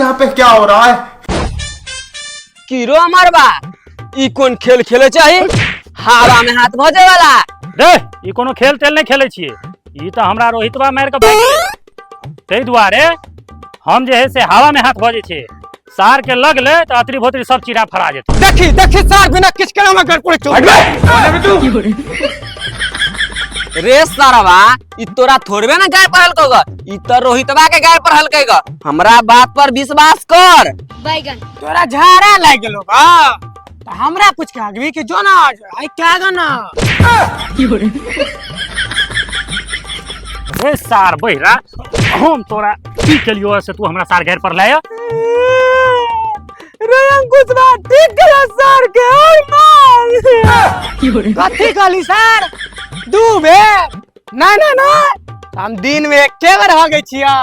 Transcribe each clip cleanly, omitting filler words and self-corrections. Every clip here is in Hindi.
यहाँ पे क्या हो रहा है? कीरो मारबा ई कौन खेल खेले चाहिए? हवा में हाथ भजे वाला रे ई कोनो खेल तेल नहीं खेले छिए। ई तो हमरा रोहितवा मार के तै दुआरे हम जे है से हवा में हाथ भजे छे। सार के लग ले तो अतरी भोतरी सब चीरा फरा जेते। देखी देखी सार बिना किस केना में घर पड़े चो रे सारवा ई तोरा थोड़बे ना गाय पहल कगा। ई तो रोहितवा के गाय पहल कगा। हमरा बात पर विश्वास कर। बैगन तोरा झाड़ा लग गेलो बा तो हमरा कुछ के आगवी के जो ना आई क्या गाना ए सार बहिरा हम तोरा की केलियो से तू हमरा सार घर पर लाया। रे अंकुश बा ठीक करा सर के ओए मार कथी कहली सर दू बे ना ना ना हम दिन में एके बार हो गई छियै।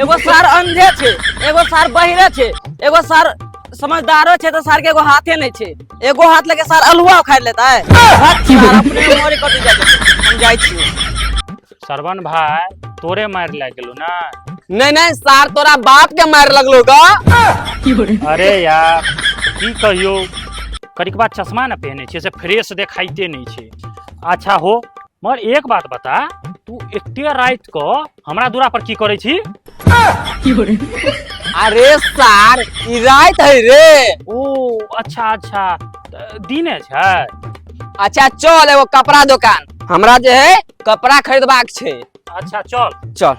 एगो सार अंधे छे, एगो सार बहिरे छे, एगो सार समझदारो छे तो सार के एगो हाथे नहीं छे। एगो हाथ लेके सार अलुआ उखाड़ लेता है। सार अपने मोरे कट जाते हम जाई छियै। सरवन भाई तोरे मार लाग गेलो ना। नहीं नहीं सार तोरा बाप के मार लगलो गा। अरे यार की कहियो करिकबा चश्मा ना पहने छे से फ्रेश देखाइते नहीं छे। अच्छा हो मगर एक बात बता तू एते रात को हमरा दूरा पर की करे छी? अरे सार ई रात है रे। ओ अच्छा अच्छा दिने छै। अच्छा चल एगो कपड़ा दुकान हमरा जे है कपड़ा खरीदबाक छे। अच्छा चल चल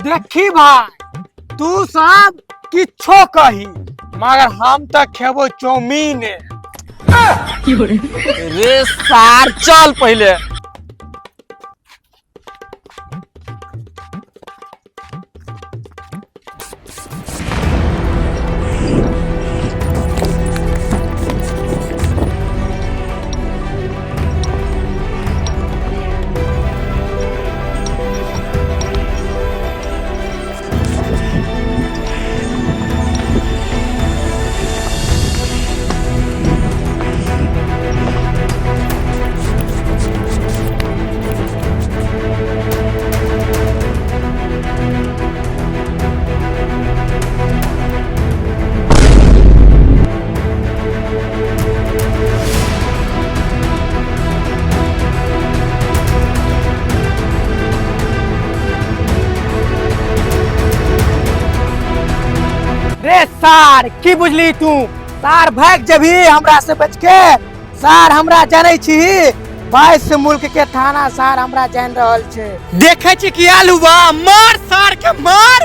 देखी भाई तू सब किछो कही मगर हम तो खेबो चौमीन। रे सार चल पहले। रे सार की बुझली तू सार भाग जभी हमरा से बच के। सार हमरा जानै छी 22 मुल्क के थाना सार हमरा जान रहल छे। देखे छी की आलू बा मार सार के मार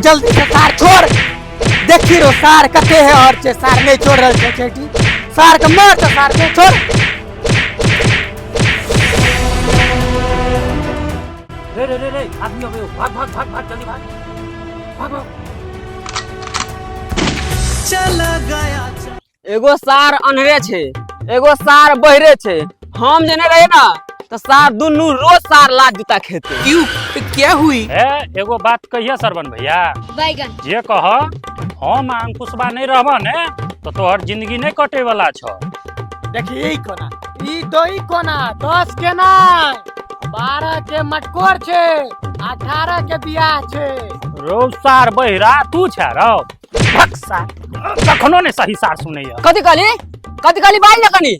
जल्दी से सार छोड़। देखी रो सार कते है और छे सार नहीं छोड़ रहल छे चेटी। सार के मार तो सार के छोड़। रे रे रे रे आदमी हो गयो भाग भाग भाग भाग जल्दी भाग भाग भाग। चला गया एगो सार अनहरे छे, एगो सार बहिरे छे। हम जने रहे ना तो सार दुनू रोज सार लात जूता खेते। क्यों क्या हुई? एगो बात कहिए सरवन भैया बैगन जे कह हम अंकुशबा नहीं रहबा ने तो तोहर जिंदगी नहीं कटे वाला छ। देखिए कोना ई दो ई कोना 10 के ना 12 के मटकोर छे 18 के बियाह छे। रोज सार बहिरा तू छ रो भक सार कखनो ने सही सार सुनैया। कथी कहली बाई लगनी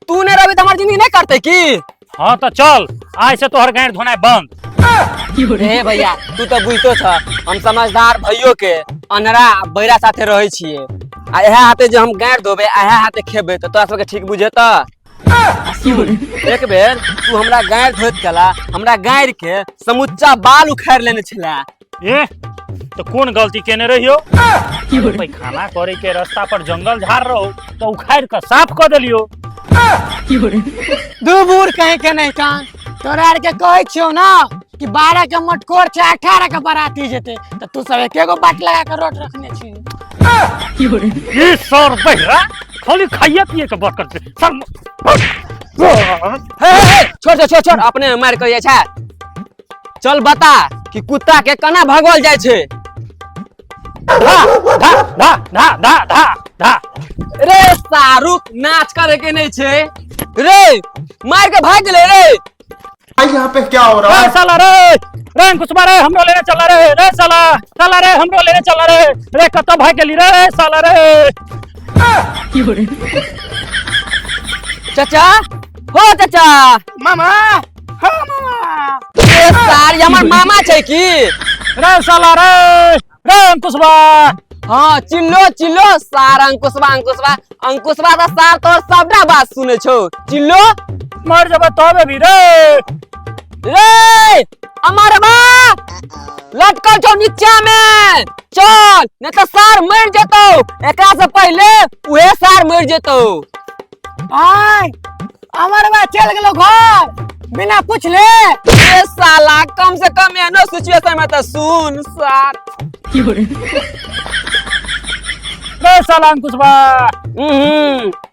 तू ने रवि हमार जिंदगी नहीं करते की? हाँ तो चल आज से तोहर गांठ धोनाई बंद। रे भैया तू तो बुझतो छ हम समझदार भइयो के अनरा बैरा साथे रहे छिए। आ एहा हाथे जे हम गांठ धोबे एहा हाथे खेबे तो तोरा सबके ठीक बुझे त। एक बेर तू हमरा गांठ धोत कला हमरा गांठ के समुच्चा बाल उखाड़ लेने छला। ए तो कौन गलती केने रहियो? पैखाना करे के रास्ता पर जंगल झाड़ रहो तो उखाड़ के साफ कर देलियो। दू बूढ़ कहीं के नहीं कान तोरा आर के कहै छियो ना कि 12 के मटकोर छे 18 के बाराती जेते तो तू सब एकेगो बाट लगा के रोट रखने छी। ये सर बहिरा खाली खाइए पिए के बात करते सर। छोड़ अपने मार करिए छा। चल बता कि कुत्ता के कना भगवल जाय छे। धा धा धा धा धा धा धा। रे शाहरुख नाच करे के नहीं छे रे मार के भाग ले रे। यहाँ पे क्या हो रहा रे है? साला रे अंकुशवा रे हमरो लेने चला रे साला रे हमरो लेने चला रे कत भाग गेली रे साला रे। चाचा हो चाचा मामा हाँ मामा ए सार ये हमर मामा छै की? रे साला रे अंकुशवा हाँ चिल्लो चिल्लो सार अंकुशवा तो सार तोर सबटा बात सुने छौ। चिल्लो मर जब तबे भी रे रे अमरबा लटकल छौ नीचा में चल नहीं तो सार मर जेतौ। एकरा से पहले उहे सार मर जेतौ। आय अमरवा चल गेलो घर बिना पूछले। ए साला कम से कम एनो सिचुएशन में तो सुन सार। रे साला अंकुशवा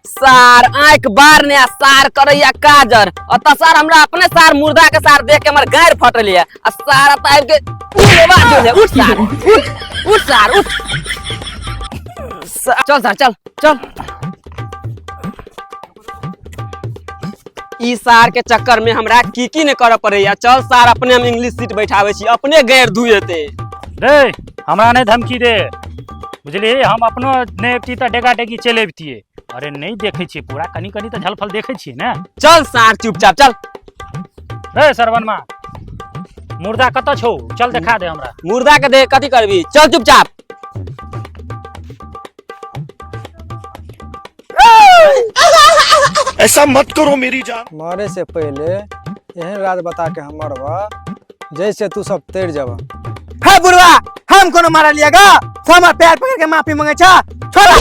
सार आंख बार ने सार करैया काजर अत सार हमरा अपने सार मुर्दा के सार देख के हमर गायर फटल है। आ सार त आबि के उलेवा दे उठ सार उठ सार उठ चल सार चल ई सार के चक्कर में हमरा की ने करे पड़ैया। चल सार अपने हम इंग्लिश सीट बैठावे छी अपने गायर धुएते। रे हमरा नहीं धमकी दे बुझली हम अपनो ने एकटी त डेगा डेगी चले अबतिए। अरे नहीं देखे छी पूरा कनी तो झलफल देखे छी ने। चल सार चुपचाप चल। रे सरवनमा मुर्दा कत छौ चल देखा दे हमरा। मुर्दा के दे कथी करबी चल चुपचाप। ऐसा मत करो मेरी जान। मरे से पहले यही राज बता के हम मरवा जैसे तू सब तैर जावा। है बुढ़वा हम कोनो मार लिएगा हमर पैर पकड़ के माफी मांगे छा छोड़ा।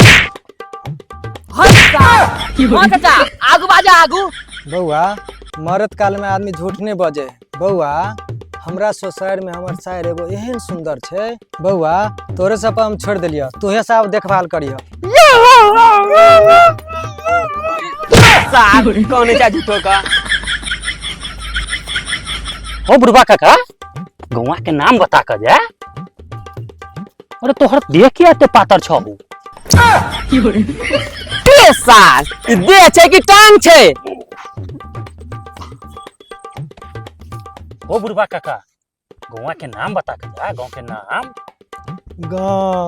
हट सार हां चाचा आगू बाजा आगू। बउआ मरत काल में आदमी झूठ नहीं बजे। बउआ हमरा सोसाइटी में हमर शायर एगो एहन सुंदर छे। बउआ तोरे सब हम छोड़ देलियो तोहे सब देखभाल करियो। सार कौन है झूठो का? ओ बुढ़वा काका गौवा के नाम बता कर जा। अरे तोहर देख के एते पातर छौ। ए सार ई देह छै कि टांग छै? ओ बुढ़वा काका गौवा के नाम बता कर जा गांव के नाम। गाँव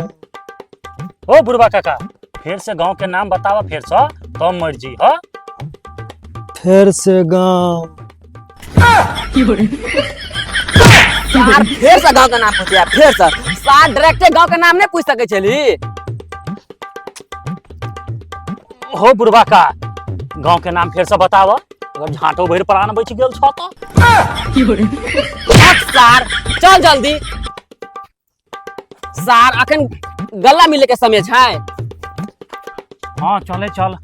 ओ बुढ़वा काका फिर से गांव के नाम बतावा फिर से तो मर्जी हो। फिर से गाँव सार फिर से गांव का नाम पूछिया फिर से सार डायरेक्ट गांव का नाम नहीं पूछ सके छली। हो बुढ़वा का गांव के नाम फिर से बतावा अगर झांटो भर प्राण बच गेल छ तो। हट सार चल जल्दी। सार अखन गल्ला मिले के समय छै। हाँ चले चल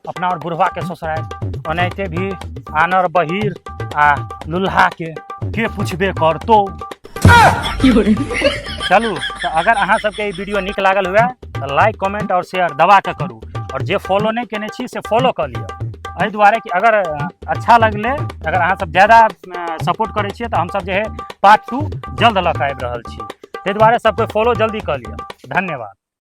अपना और बुढ़वा के ससुराल ओनाहिते भी आनर बहिर आ लुल्हा के पूछबे कर तो। चलू तो अगर अहाँ सबके ई वीडियो निक लागल हुए तो लाइक कमेंट और शेयर दबा के करू और जे फॉलो नहीं केने छी से फॉलो कर लियो। एहि दुआरे कि अगर अच्छा लगले अगर अहाँ सब ज्यादा सपोर्ट करे छियै तो हम सब जे है पार्ट 2 जल्द लऽ के आबि रहल छी। ताहि दुआरे सबके फॉलो जल्दी कर लियो। धन्यवाद।